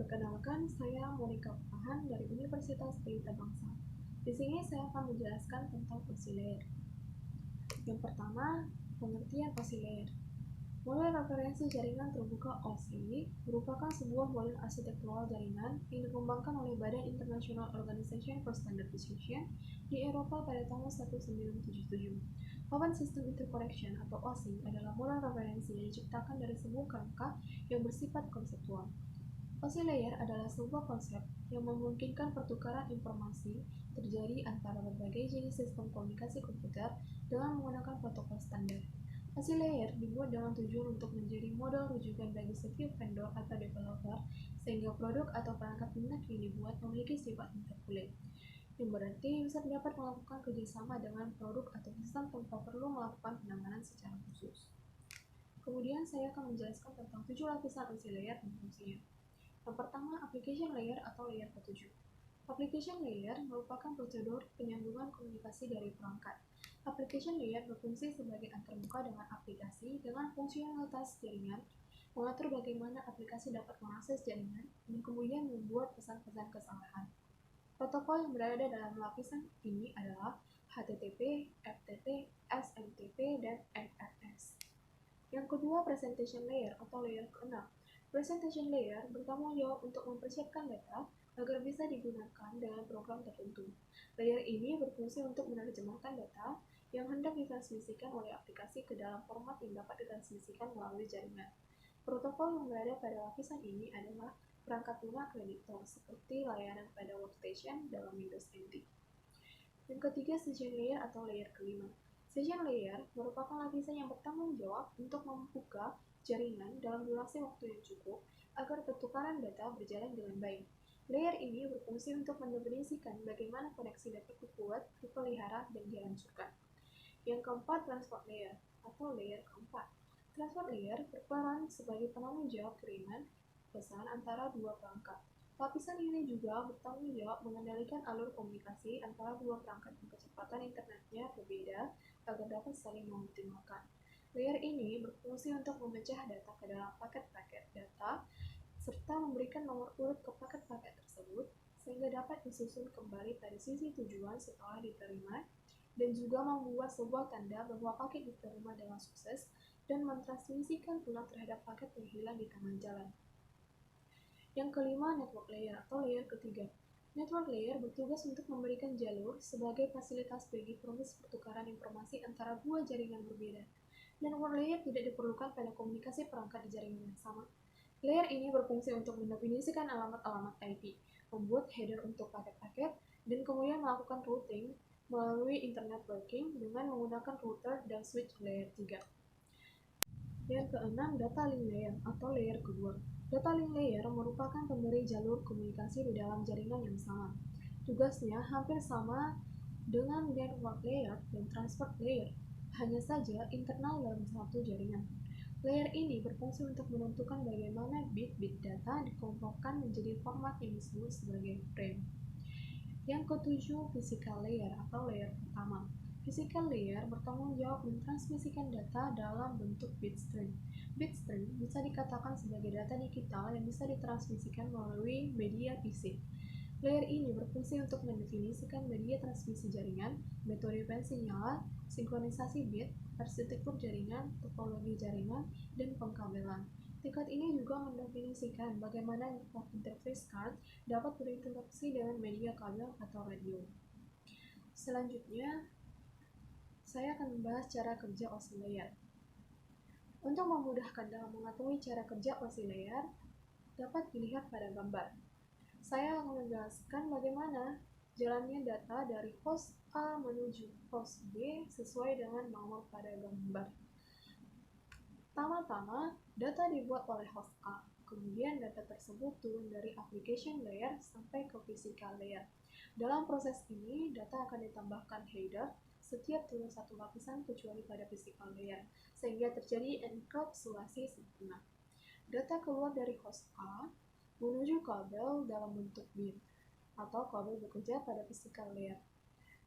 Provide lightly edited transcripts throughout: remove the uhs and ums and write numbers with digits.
Perkenalkan, saya Monica Pahan dari Universitas Pelita Bangsa. Di sini saya akan menjelaskan tentang OSI layer. Yang pertama, pengertian OSI layer. Model referensi jaringan terbuka OSI merupakan sebuah model arsitektural jaringan yang dikembangkan oleh Badan International Organization for Standardization di Eropa pada tahun 1977. Open System Interconnection atau OSI adalah model referensi yang diciptakan dari sebuah kerangka yang bersifat konseptual. OSI layer adalah sebuah konsep yang memungkinkan pertukaran informasi terjadi antara berbagai jenis sistem komunikasi komputer dengan menggunakan protokol standar. OSI layer dibuat dengan tujuan untuk menjadi model rujukan bagi setiap vendor atau developer, sehingga produk atau perangkat lunak yang dibuat memiliki sifat interconnect, yang berarti user dapat melakukan kerjasama dengan produk atau sistem tanpa perlu melakukan penanganan secara khusus. Kemudian saya akan menjelaskan tentang 7 lapisan OSI layer dan fungsinya. Yang pertama, application layer atau layer ke-7. Application layer merupakan prosedur penyambungan komunikasi dari perangkat. Application layer berfungsi sebagai antarmuka dengan aplikasi dengan fungsionalitas jaringan, mengatur bagaimana aplikasi dapat mengakses jaringan, dan kemudian membuat pesan-pesan kesalahan. Protokol yang berada dalam lapisan ini adalah HTTP, FTP, SMTP, dan NFS. Yang kedua, presentation layer atau layer ke-6. Presentation layer bertanggung jawab untuk mempersiapkan data agar bisa digunakan dengan program tertentu. Layer ini berfungsi untuk menerjemahkan data yang hendak ditransmisikan oleh aplikasi ke dalam format yang dapat ditransmisikan melalui jaringan. Protokol yang berada pada lapisan ini adalah perangkat lunak kreditor seperti layanan pada workstation dalam Windows NT. Yang ketiga, session layer atau layer ke-5. Session layer merupakan lapisan yang bertanggung jawab untuk membuka jaringan dalam durasi waktu yang cukup agar pertukaran data berjalan dengan baik. Layer ini berfungsi untuk mendefinisikan bagaimana koneksi dapat dibuat, dipelihara, dan dihancurkan. Yang keempat, transport layer atau layer keempat. Transport layer berperan sebagai penanggung jawab kiriman pesan antara dua perangkat. Lapisan ini juga bertanggung jawab mengendalikan alur komunikasi antara dua perangkat yang kecepatan internetnya berbeda agar dapat saling mengoptimalkan. Layer ini berfungsi untuk memecah data ke dalam paket-paket data serta memberikan nomor urut ke paket-paket tersebut sehingga dapat disusun kembali pada sisi tujuan setelah diterima, dan juga membuat sebuah tanda bahwa paket diterima dengan sukses dan mentransmisikan ulang terhadap paket yang hilang di tengah jalan. Yang kelima, network layer atau layer ketiga. Network layer bertugas untuk memberikan jalur sebagai fasilitas bagi proses pertukaran informasi antara dua jaringan berbeda. Network layer tidak diperlukan pada komunikasi perangkat di jaringan yang sama. Layer ini berfungsi untuk mendefinisikan alamat-alamat IP, membuat header untuk paket-paket, dan kemudian melakukan routing melalui internet working dengan menggunakan router dan switch layer 3. Yang keenam, data link layer atau layer kedua. Data link layer merupakan pemberi jalur komunikasi di dalam jaringan yang sama. Tugasnya hampir sama dengan network layer dan transport layer, hanya saja internal dalam satu jaringan. Layer ini berfungsi untuk menentukan bagaimana bit-bit data dikelompokkan menjadi format yang disebut sebagai frame. Yang ketujuh, physical layer atau layer pertama. Physical layer bertanggung jawab mentransmisikan data dalam bentuk bit stream. Bit stream bisa dikatakan sebagai data digital yang bisa ditransmisikan melalui media PC. Layer ini berfungsi untuk mendefinisikan media transmisi jaringan, metode pensinyal, sinkronisasi bit, arsitektur jaringan, topologi jaringan, dan pengkabelan. Tingkat ini juga mendefinisikan bagaimana network interface card dapat berinteraksi dengan media kabel atau radio. Selanjutnya, saya akan membahas cara kerja OSI layer. Untuk memudahkan dalam mengetahui cara kerja OSI layer, dapat dilihat pada gambar. Saya akan menjelaskan bagaimana jalannya data dari host A menuju host B sesuai dengan nomor pada gambar. Pertama-tama, data dibuat oleh host A. Kemudian data tersebut turun dari application layer sampai ke physical layer. Dalam proses ini, data akan ditambahkan header setiap turun satu lapisan kecuali pada physical layer, sehingga terjadi enkapsulasi sempurna. Data keluar dari host A menuju kabel dalam bentuk bit, atau kabel bekerja pada physical layer.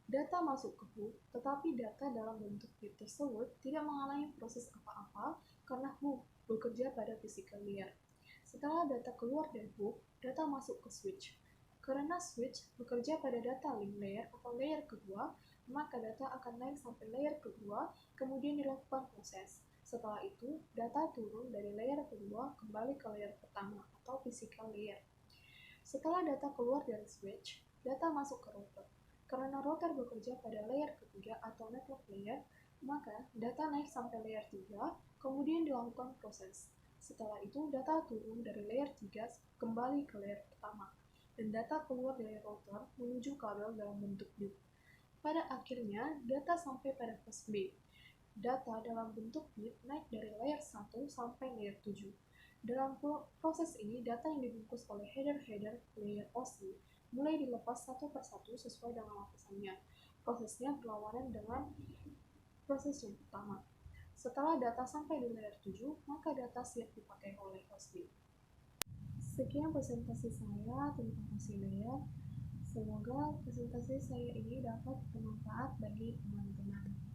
Data masuk ke hook, tetapi data dalam bentuk bit tersebut tidak mengalami proses apa-apa karena hook bekerja pada physical layer. Setelah data keluar dari hook, data masuk ke switch. Karena switch bekerja pada data link layer atau layer kedua, maka data akan naik sampai layer kedua, kemudian dilakukan proses. Setelah itu, data turun dari layer kedua kembali ke layer pertama atau physical layer. Setelah data keluar dari switch, data masuk ke router. Karena router bekerja pada layer ketiga atau network layer, maka data naik sampai layer 3, kemudian dilakukan proses. Setelah itu, data turun dari layer 3 kembali ke layer pertama, dan data keluar dari router menuju kabel dalam bentuk bit. Pada akhirnya, data sampai pada flash B. Data dalam bentuk bit naik dari layer 1 sampai layer 7. Dalam proses ini, data yang dibungkus oleh header-header layer OSI mulai dilepas satu persatu sesuai dengan lapisannya. Prosesnya berlawanan dengan proses yang pertama. Setelah data sampai di layer 7, maka data siap dipakai oleh OSI. Sekian presentasi saya tentang OSI layer. Semoga presentasi saya ini dapat bermanfaat bagi teman-teman.